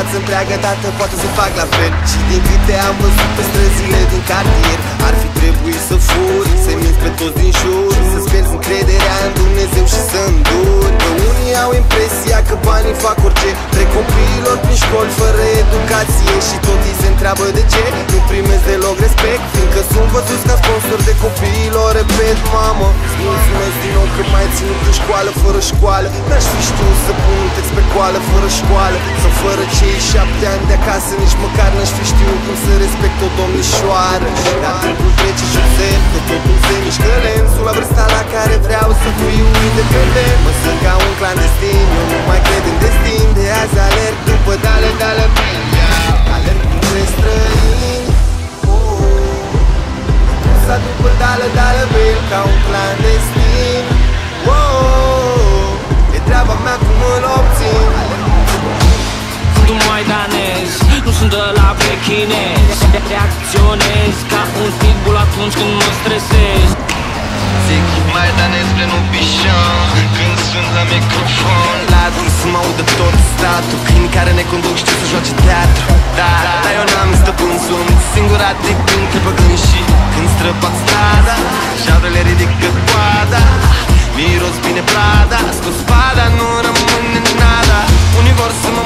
viață întreagă, tată, poate să fac la fel. Și din câte am văzut pe străzile din cartier, ar fi trebuit să furi, să-i minți pe toți din jur, să-ți pierzi încrederea în Dumnezeu și să înduri. Că unii au impresia că banii fac orice, trec copiilor prin școli fără educație și tot ei se întreabă de ce nu primesc deloc respect, fiindcă sunt văzuți ca sponsor de copiilor. Repet, mamă, îți mulțumesc din nou că m-ai ținut în școală fără școală. N-aș fi știut să pun un text pe coală fără școală, sau fără cei 7 ani de acasă nici măcar n-aș fi știut cum să respect o domnișoară. Dar timpul trece și observ că totul se mișcă lent, sunt la vârsta la care vreau să fiu independent. Mă sunt ca un clandestin, eu nu mai cred în destin. De azi alerg după dale, alerg între străini, sa după dale, bel ca un clandestin. E treaba mea cum îl obțin. Sunt un maidanez, nu sunt de la pechinez. Reacționez ca un pitbull atunci când mă stresez. Zic maidanez plenul bișan când sunt la microfon. La drum să mă audă tot statul, câini care ne conduc știu să joace teatru. Dar eu n-am stăpân, sunt singuratic în crepăgând și când străbat strada, javrele ridică coada, miros bine prada, scos spada, nu rămâne nada. Unii vor să mă